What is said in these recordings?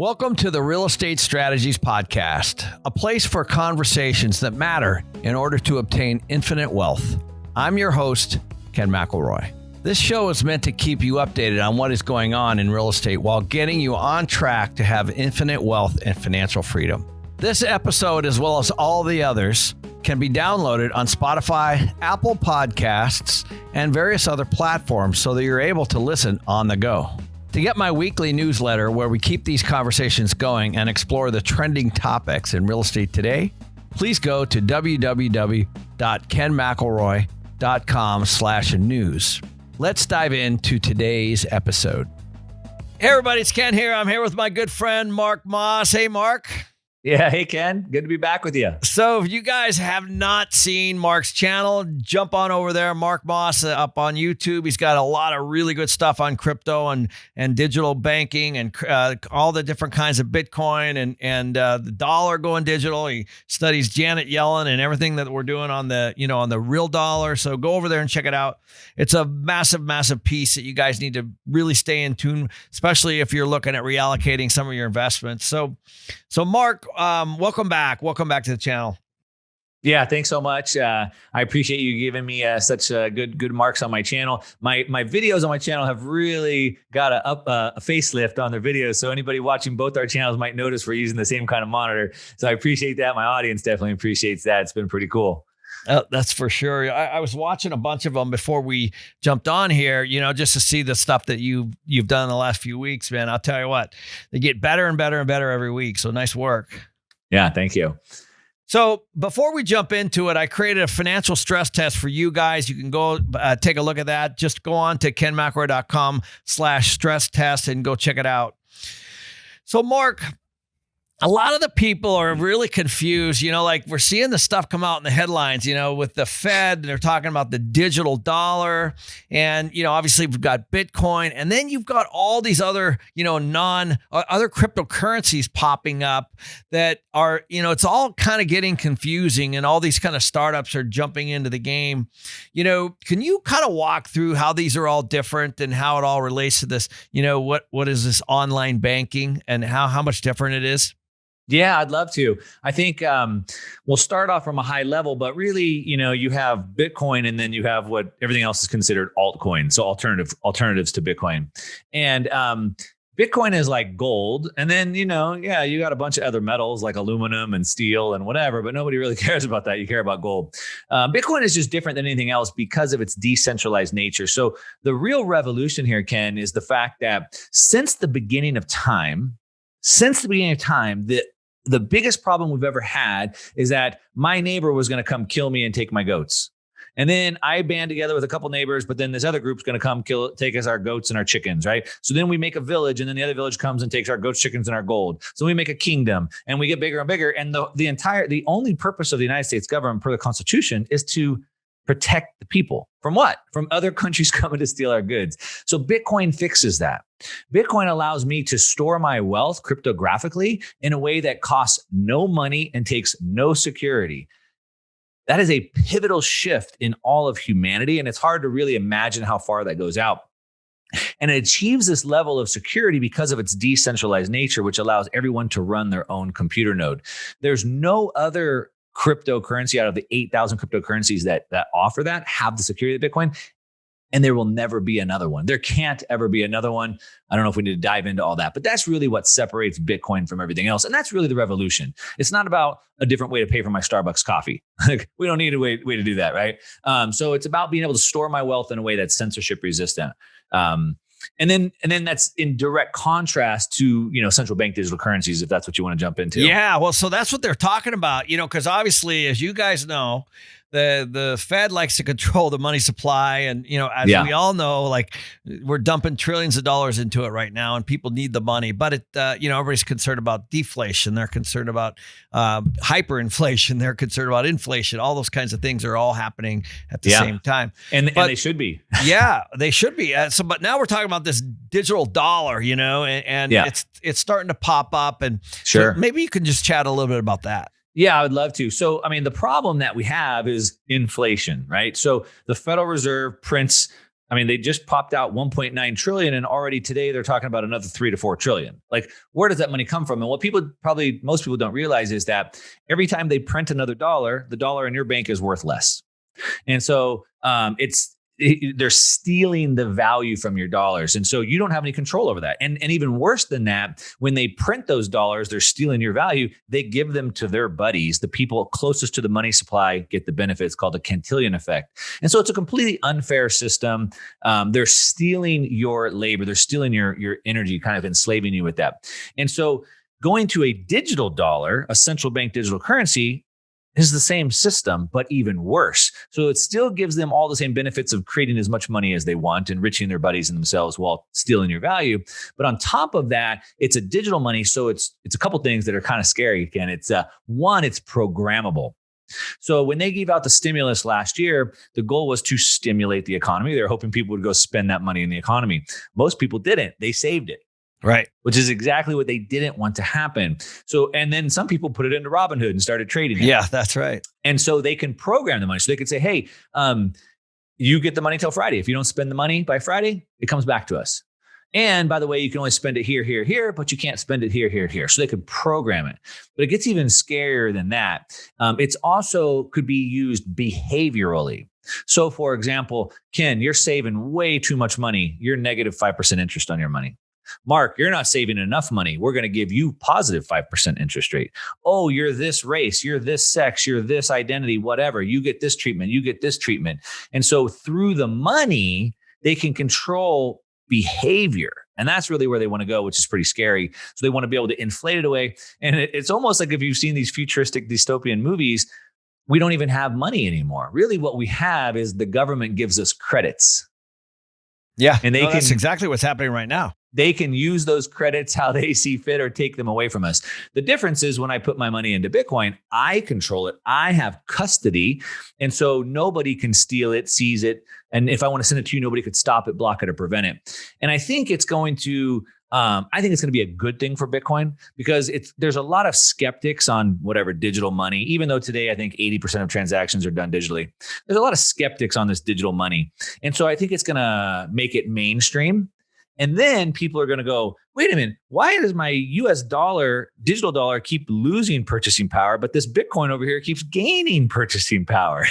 Welcome to the Real Estate Strategies Podcast, a place for conversations that matter in order to obtain infinite wealth. I'm your host, Ken McElroy. This show is meant to keep you updated on what is going on in real estate while getting you on track to have infinite wealth and financial freedom. This episode, as well as all the others, can be downloaded on Spotify, Apple Podcasts, and various other platforms so that you're able to listen on the go. To get my weekly newsletter where we keep these conversations going and explore the trending topics in real estate today, please go to www.kenmcelroy.com/news. Let's dive into today's episode. Hey everybody, it's Ken here. I'm here with my good friend, Mark Moss. Hey, Mark. Yeah. Hey, Ken. Good to be back with you. So if you guys have not seen Mark's channel, jump on over there. Mark Moss up on YouTube. He's got a lot of really good stuff on crypto and digital banking and all the different kinds of Bitcoin and the dollar going digital. He studies Janet Yellen and everything that we're doing on the real dollar. So go over there and check it out. It's a massive, massive piece that you guys need to really stay in tune, especially if you're looking at reallocating some of your investments. So Mark, welcome back. Welcome back to the channel. Yeah, thanks so much. I appreciate you giving me such good marks on my channel. My videos on my channel have really got a facelift on their videos. So anybody watching both our channels might notice we're using the same kind of monitor. So I appreciate that. My audience definitely appreciates that. It's been pretty cool. That's for sure. I was watching a bunch of them before we jumped on here, just to see the stuff that you've done in the last few weeks, man. I'll tell you what, they get better and better and better every week. So nice work. Yeah, thank you. So before we jump into it, I created a financial stress test for you guys. You can go take a look at that. Just go on to kenmcelroy.com/stress test and go check it out. So Mark, a lot of the people are really confused, like we're seeing the stuff come out in the headlines, with the Fed, they're talking about the digital dollar and, obviously we've got Bitcoin and then you've got all these other, other cryptocurrencies popping up that are, it's all kind of getting confusing and all these kind of startups are jumping into the game. Can you kind of walk through how these are all different and how it all relates to this, what is this online banking and how much different it is? Yeah, I'd love to. I think we'll start off from a high level, but really, you have Bitcoin and then you have what everything else is considered altcoin. So alternatives to Bitcoin. And Bitcoin is like gold. And then, you got a bunch of other metals like aluminum and steel and whatever, but nobody really cares about that. You care about gold. Bitcoin is just different than anything else because of its decentralized nature. So the real revolution here, Ken, is the fact that since the beginning of time, the biggest problem we've ever had is that my neighbor was going to come kill me and take my goats. And then I band together with a couple neighbors, but then this other group's going to come take us our goats and our chickens, right? So then we make a village and then the other village comes and takes our goats, chickens, and our gold. So we make a kingdom and we get bigger and bigger. And the only purpose of the United States government per the Constitution is to protect the people. From what? From other countries coming to steal our goods. So Bitcoin fixes that. Bitcoin allows me to store my wealth cryptographically in a way that costs no money and takes no security. That is a pivotal shift in all of humanity, and it's hard to really imagine how far that goes out. And it achieves this level of security because of its decentralized nature, which allows everyone to run their own computer node. There's no other cryptocurrency out of the 8,000 cryptocurrencies that offer that have the security of Bitcoin. And there will never be another one. There can't ever be another one. I don't know if we need to dive into all that, but that's really what separates Bitcoin from everything else. And that's really the revolution. It's not about a different way to pay for my Starbucks coffee. We don't need a way to do that, right? So it's about being able to store my wealth in a way that's censorship resistant. And then that's in direct contrast to, central bank digital currencies, if that's what you want to jump into. Yeah. Well, so that's what they're talking about, because obviously, as you guys know, the Fed likes to control the money supply. And, as we all know, like we're dumping trillions of dollars into it right now and people need the money. But everybody's concerned about deflation. They're concerned about hyperinflation. They're concerned about inflation. All those kinds of things are all happening at the same time. And they should be. Yeah, they should be. But now we're talking about this digital dollar, and it's starting to pop up. And sure. So maybe you can just chat a little bit about that. Yeah, I would love to. So, the problem that we have is inflation, right? So the Federal Reserve prints I mean, they just popped out 1.9 trillion, and already today they're talking about another 3 to 4 trillion. Like, where does that money come from? And what most people don't realize is that every time they print another dollar, the dollar in your bank is worth less. And so they're stealing the value from your dollars. And so you don't have any control over that. And even worse than that, when they print those dollars, they're stealing your value. They give them to their buddies. The people closest to the money supply get the benefits, called the Cantillon effect. And so it's a completely unfair system. They're stealing your labor. They're stealing your energy, kind of enslaving you with that. And so going to a digital dollar, a central bank digital currency, is the same system, but even worse. So it still gives them all the same benefits of creating as much money as they want, enriching their buddies and themselves while stealing your value. But on top of that, it's a digital money. So it's a couple things that are kind of scary. Again, it's one, it's programmable. So when they gave out the stimulus last year, the goal was to stimulate the economy. They're hoping people would go spend that money in the economy. Most people didn't. They saved it. Right. Which is exactly what they didn't want to happen. So, and then some people put it into Robinhood and started trading it. Yeah, that's right. And so they can program the money. So they could say, hey, you get the money till Friday. If you don't spend the money by Friday, it comes back to us. And by the way, you can only spend it here, here, here, but you can't spend it here, here, here. So they could program it. But it gets even scarier than that. It's also could be used behaviorally. So for example, Ken, you're saving way too much money. You're negative 5% interest on your money. Mark, you're not saving enough money. We're going to give you positive 5% interest rate. Oh, you're this race, you're this sex, you're this identity, whatever. You get this treatment, you get this treatment. And so through the money, they can control behavior. And that's really where they want to go, which is pretty scary. So they want to be able to inflate it away. And it's almost like if you've seen these futuristic dystopian movies, we don't even have money anymore. Really what we have is the government gives us credits. Yeah, and that's exactly what's happening right now. They can use those credits how they see fit or take them away from us. The difference is when I put my money into Bitcoin, I control it. I have custody. And so nobody can steal it, seize it. And if I want to send it to you, nobody could stop it, block it, or prevent it. And I think it's going to be a good thing for Bitcoin because there's a lot of skeptics on whatever digital money, even though today I think 80% of transactions are done digitally. There's a lot of skeptics on this digital money. And so I think it's going to make it mainstream. And then people are going to go, wait a minute, why does my US dollar, digital dollar, keep losing purchasing power, but this Bitcoin over here keeps gaining purchasing power?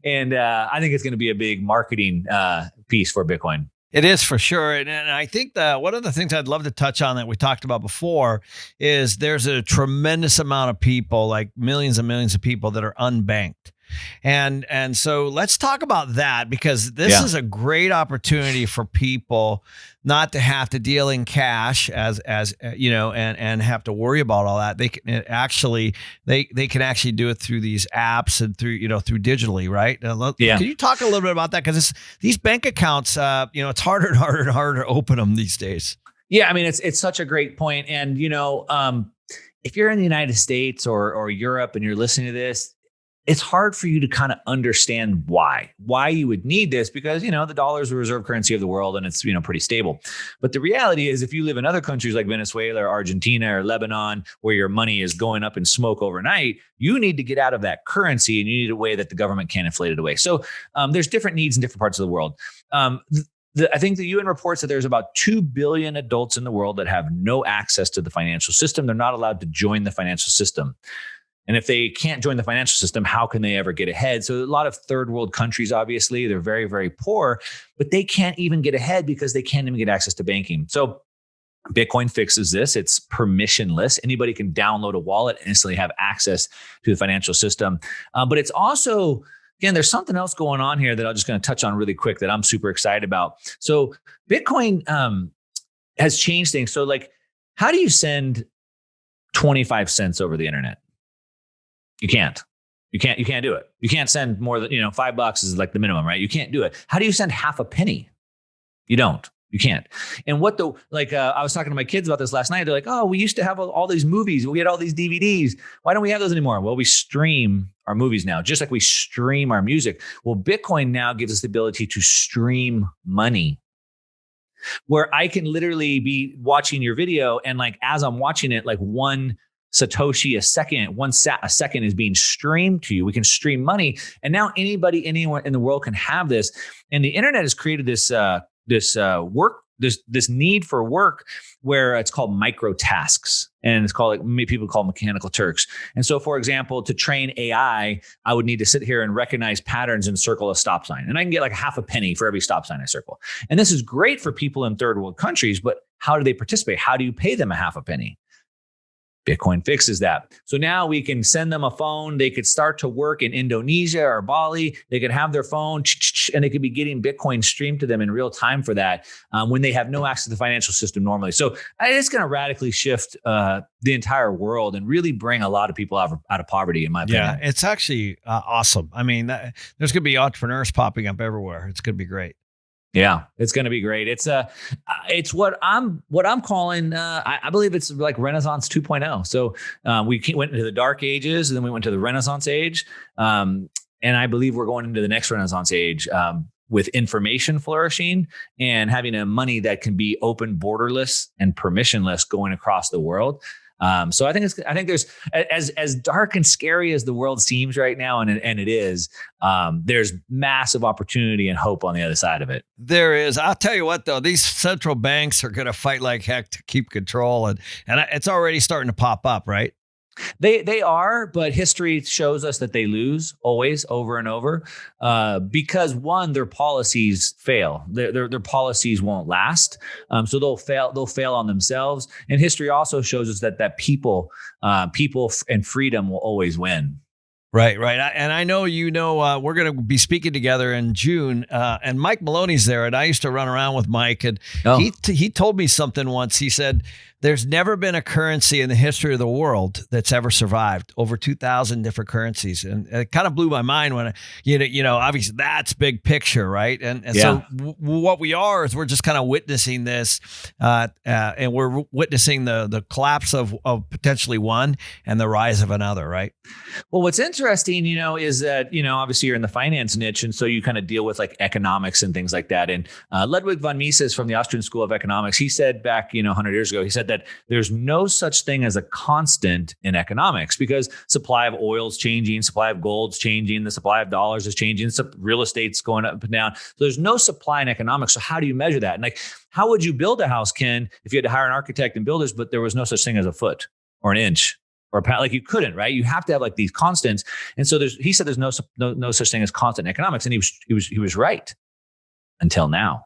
And I think it's going to be a big marketing piece for Bitcoin. It is for sure. And I think that one of the things I'd love to touch on that we talked about before is there's a tremendous amount of people, like millions and millions of people that are unbanked. And so let's talk about that because this is a great opportunity for people not to have to deal in cash as you know, and have to worry about all that. They can actually do it through these apps and through digitally, right? Can you talk a little bit about that? Because these bank accounts, it's harder and harder and harder to open them these days. Yeah, I mean, it's such a great point. And if you're in the United States or Europe and you're listening to this, it's hard for you to kind of understand why you would need this because, the dollar is the reserve currency of the world and it's, pretty stable. But the reality is if you live in other countries like Venezuela or Argentina or Lebanon, where your money is going up in smoke overnight, you need to get out of that currency and you need a way that the government can't inflate it away. So there's different needs in different parts of the world. I think the UN reports that there's about 2 billion adults in the world that have no access to the financial system. They're not allowed to join the financial system. And if they can't join the financial system, how can they ever get ahead? So a lot of third world countries, obviously, they're very, very poor, but they can't even get ahead because they can't even get access to banking. So Bitcoin fixes this. It's permissionless. Anybody can download a wallet and instantly have access to the financial system. But it's also, again, there's something else going on here that I'm just going to touch on really quick that I'm super excited about. So Bitcoin has changed things. So how do you send 25 cents over the internet? You can't do it. You can't send more than, $5 is like the minimum, right? You can't do it. How do you send half a penny? You can't. And I was talking to my kids about this last night. They're like, oh, we used to have all these movies. We had all these DVDs. Why don't we have those anymore? Well, we stream our movies now, just like we stream our music. Well, Bitcoin now gives us the ability to stream money, where I can literally be watching your video and as I'm watching it, one Satoshi a second, a second is being streamed to you. We can stream money. And now anybody, anywhere in the world can have this. And the internet has created this need for work where it's called micro tasks, and it's called, like, people call mechanical Turks. And so, for example, to train AI, I would need to sit here and recognize patterns and circle a stop sign. And I can get like half a penny for every stop sign I circle. And this is great for people in third world countries, but how do they participate? How do you pay them a half a penny? Bitcoin fixes that. So now we can send them a phone. They could start to work in Indonesia or Bali. They could have their phone and they could be getting Bitcoin streamed to them in real time for that when they have no access to the financial system normally. So it's going to radically shift the entire world and really bring a lot of people out of poverty, in my opinion. Yeah, it's actually awesome. I mean, there's going to be entrepreneurs popping up everywhere. It's going to be great. Yeah, it's going to be great. It's what I'm calling. I believe it's like Renaissance 2.0. So we went into the dark ages, and then we went to the Renaissance age, and I believe we're going into the next Renaissance age with information flourishing and having a money that can be open, borderless, and permissionless going across the world. So I think there's, as dark and scary as the world seems right now, and it is, there's massive opportunity and hope on the other side of it. There is. I'll tell you what, though, these central banks are going to fight like heck to keep control, and it's already starting to pop up, right? They are, but history shows us that they lose always, over and over, because one, their policies fail. Their policies won't last, so they'll fail on themselves. And history also shows us that people and freedom will always win. Right. And I know, we're going to be speaking together in June, and Mike Maloney's there, and I used to run around with Mike, and he told me something once. He said, there's never been a currency in the history of the world that's ever survived. Over 2,000 different currencies. And it kind of blew my mind when, obviously that's big picture, right? And so what we are is we're just kind of witnessing this, and we're witnessing the collapse of potentially one and the rise of another, right? Well, what's interesting, is that, obviously you're in the finance niche, and so you kind of deal with like economics and things like that. And Ludwig von Mises from the Austrian School of Economics, he said back, 100 years ago, he said that there's no such thing as a constant in economics, because supply of oil's changing, supply of gold's changing, the supply of dollars is changing, real estate's going up and down. So there's no supply in economics. So how do you measure that? And like, how would you build a house, Ken, if you had to hire an architect and builders, but there was no such thing as a foot or an inch or a pound? Like, you couldn't, right? You have to have like these constants. And so he said there's no such thing as constant in economics, and he was right until now.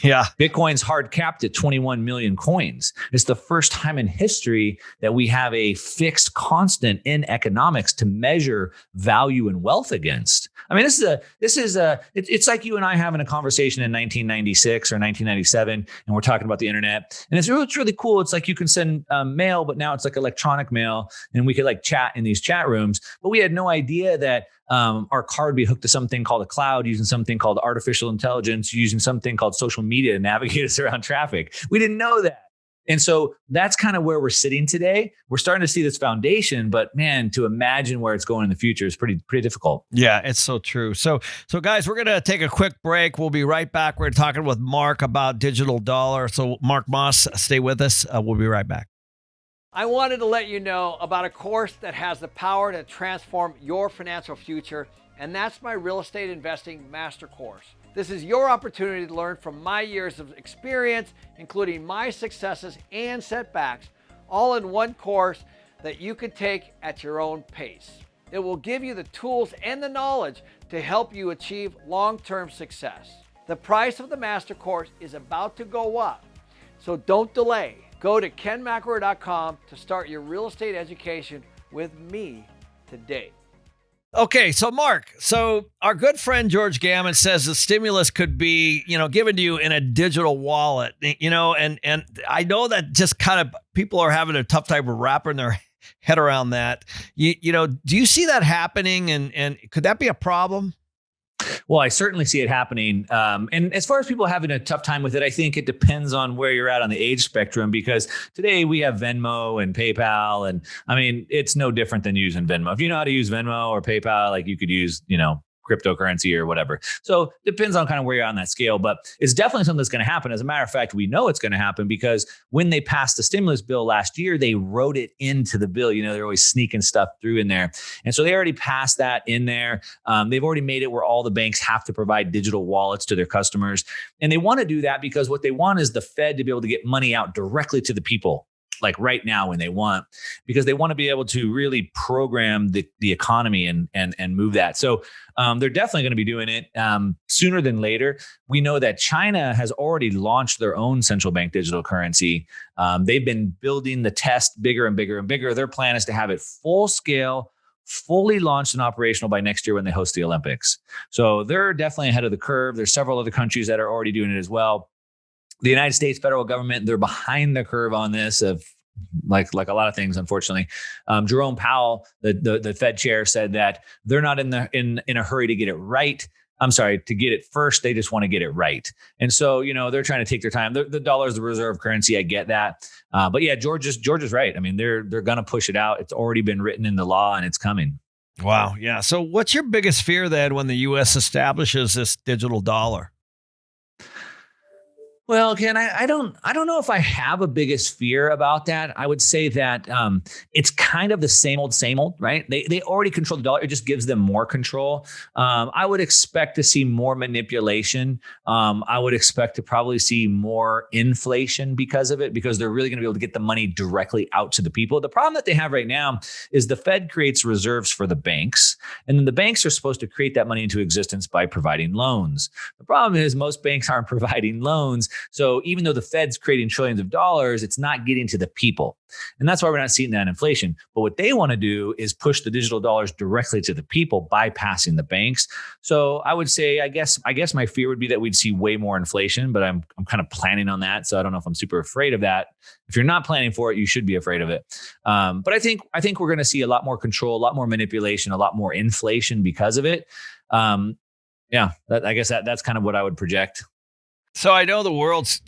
Yeah. Bitcoin's hard capped at 21 million coins. It's the first time in history that we have a fixed constant in economics to measure value and wealth against. I mean, it's like you and I having a conversation in 1996 or 1997, and we're talking about the internet, and it's really cool. It's like you can send mail, but now it's like electronic mail, and we could like chat in these chat rooms, but we had no idea that our car would be hooked to something called a cloud, using something called artificial intelligence, using something called social media to navigate us around traffic. We didn't know that. And so that's kind of where we're sitting today. We're starting to see this foundation, but man, to imagine where it's going in the future is pretty difficult. Yeah, it's so true. So guys, we're going to take a quick break. We'll be right back. We're talking with Mark about digital dollar. So Mark Moss, stay with us. We'll be right back. I wanted to let you know about a course that has the power to transform your financial future, and that's my Real Estate Investing Master Course. This is your opportunity to learn from my years of experience, including my successes and setbacks, all in one course that you can take at your own pace. It will give you the tools and the knowledge to help you achieve long-term success. The price of the Master Course is about to go up, so don't delay. Go to kenmcElroy.com to start your real estate education with me today. Okay, so Mark, our good friend George Gammon says the stimulus could be, given to you in a digital wallet, and I know that just kind of people are having a tough time wrapping their head around that. Do you see that happening, and could that be a problem? Well, I certainly see it happening. And as far as people having a tough time with it, I think it depends on where you're at on the age spectrum, because today we have Venmo and PayPal. And I mean, it's no different than using Venmo. If you know how to use Venmo or PayPal, like you could use, cryptocurrency or whatever. So depends on kind of where you're on that scale, but it's definitely something that's going to happen. As a matter of fact, we know it's going to happen because when they passed the stimulus bill last year, they wrote it into the bill. They're always sneaking stuff through in there. And so they already passed that in there. They've already made it where all the banks have to provide digital wallets to their customers. And they want to do that because what they want is the Fed to be able to get money out directly to the people, like right now when they want, because they want to be able to really program the economy and move that. So they're definitely going to be doing it sooner than later. We know that China has already launched their own central bank digital currency. They've been building the test bigger and bigger and bigger. Their plan is to have it full scale, fully launched and operational by next year when they host the Olympics. So they're definitely ahead of the curve. There's several other countries that are already doing it as well. The United States federal government, they're behind the curve on this, of like a lot of things, unfortunately. Jerome Powell, the Fed chair, said that they're not in a hurry to get it right. To get it first. They just want to get it right. And so, they're trying to take their time. The dollar is the reserve currency. I get that. But yeah, George is right. I mean, they're going to push it out. It's already been written in the law and it's coming. Wow. Yeah. So what's your biggest fear then when the U.S. establishes this digital dollar? Well, Ken, I don't know if I have a biggest fear about that. I would say that it's kind of the same old, right? They already control the dollar. It just gives them more control. I would expect to see more manipulation. I would expect to probably see more inflation because of it, because they're really going to be able to get the money directly out to the people. The problem that they have right now is the Fed creates reserves for the banks, and then the banks are supposed to create that money into existence by providing loans. The problem is most banks aren't providing loans. So even though the Fed's creating trillions of dollars, it's not getting to the people. And that's why we're not seeing that inflation. But what they want to do is push the digital dollars directly to the people, bypassing the banks. So I would say, I guess my fear would be that we'd see way more inflation, but I'm kind of planning on that. So I don't know if I'm super afraid of that. If you're not planning for it, you should be afraid of it. But I think we're going to see a lot more control, a lot more manipulation, a lot more inflation because of it. I guess that's kind of what I would project. So I know the world's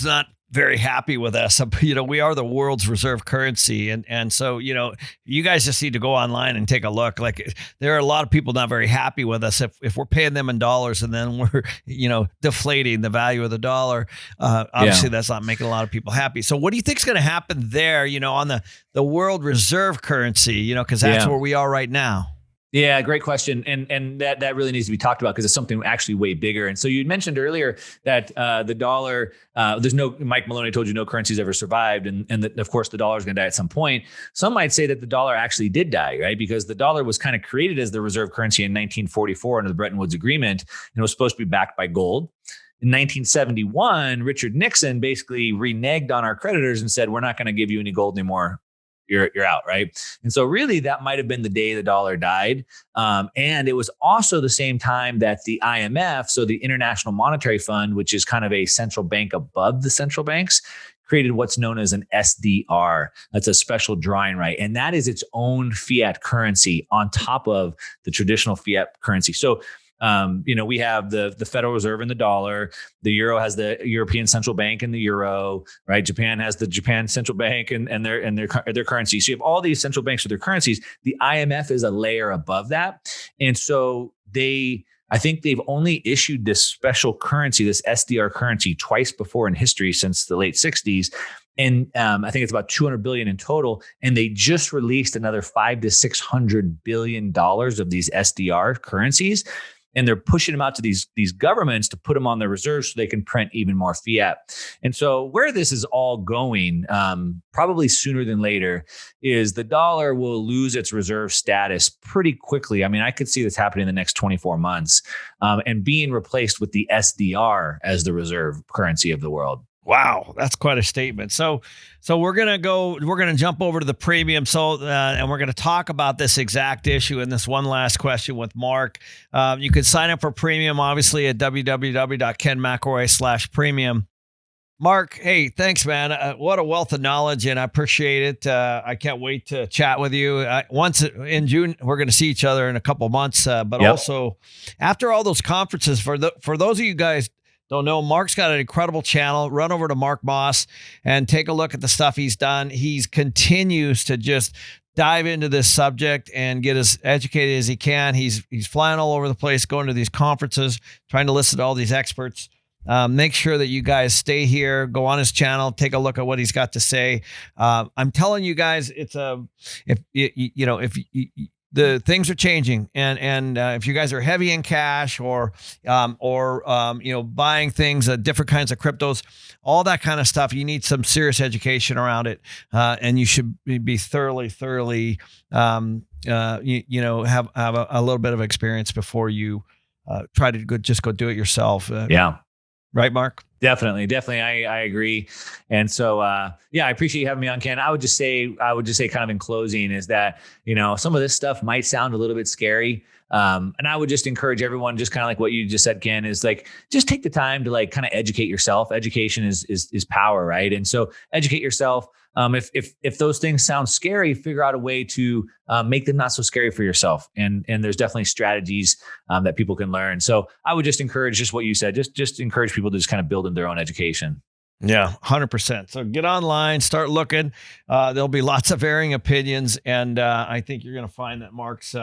not very happy with us. We are the world's reserve currency. And so, you guys just need to go online and take a look. Like, there are a lot of people not very happy with us if we're paying them in dollars and then we're, deflating the value of the dollar. Obviously, that's not making a lot of people happy. So what do you think is going to happen there, on the world reserve currency, because that's where we are right now? Yeah, great question. And that really needs to be talked about because it's something actually way bigger. And so you mentioned earlier that the dollar, Mike Maloney told you no currency's ever survived. And that, of course, the dollar is going to die at some point. Some might say that the dollar actually did die, right? Because the dollar was kind of created as the reserve currency in 1944 under the Bretton Woods Agreement, and it was supposed to be backed by gold. In 1971, Richard Nixon basically reneged on our creditors and said, we're not going to give you any gold anymore. You're out, right? And so really that might have been the day the dollar died. And it was also the same time that the IMF, so the International Monetary Fund, which is kind of a central bank above the central banks, created what's known as an SDR. That's a special drawing right. And that is its own fiat currency on top of the traditional fiat currency. So we have the Federal Reserve and the dollar. The euro has the European Central Bank and the euro, right? Japan has the Japan Central Bank and their currency. So you have all these central banks with their currencies. The IMF is a layer above that. And so I think they've only issued this special currency, this SDR currency, twice before in history since the late 60s. And I think it's about $200 billion in total. And they just released another $500 to $600 billion of these SDR currencies. And they're pushing them out to these governments to put them on their reserves so they can print even more fiat. And so where this is all going, probably sooner than later, is the dollar will lose its reserve status pretty quickly. I mean, I could see this happening in the next 24 months and being replaced with the SDR as the reserve currency of the world. Wow, that's quite a statement. So we're going to jump over to the premium. And we're going to talk about this exact issue and this one last question with Mark. You can sign up for premium, obviously, at www.kenmcelroy.com/premium. Mark, hey, thanks, man. What a wealth of knowledge, and I appreciate it. I can't wait to chat with you. Once in June, we're going to see each other in a couple months, but also after all those conferences, for those of you guys don't know, Mark's got an incredible channel. Run over to Mark Moss and take a look at the stuff he's done. He continues to just dive into this subject and get as educated as he can. He's flying all over the place, going to these conferences, trying to listen to all these experts. Make sure that you guys stay here, go on his channel, take a look at what he's got to say. I'm telling you guys, the things are changing, and if you guys are heavy in cash or buying things, different kinds of cryptos, all that kind of stuff, you need some serious education around it, and you should be thoroughly have a little bit of experience before you try to go do it yourself. Yeah. Right, Mark? Definitely. I agree. And so, I appreciate you having me on, Ken. I would just say kind of in closing is that, some of this stuff might sound a little bit scary. And I would just encourage everyone, just kind of like what you just said, Ken, is like, just take the time to like kind of educate yourself. Education is power, right? And so educate yourself. If those things sound scary, figure out a way to make them not so scary for yourself. And there's definitely strategies that people can learn. So I would just encourage just what you said, just encourage people to just kind of build in their own education. Yeah, 100%. So get online, start looking. There'll be lots of varying opinions. And I think you're going to find that Mark's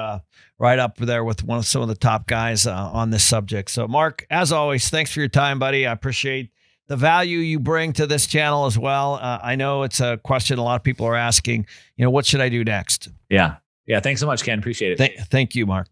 right up there with some of the top guys on this subject. So Mark, as always, thanks for your time, buddy. I appreciate the value you bring to this channel as well. I know it's a question a lot of people are asking, what should I do next? Yeah. Thanks so much, Ken. Appreciate it. Thank you, Mark.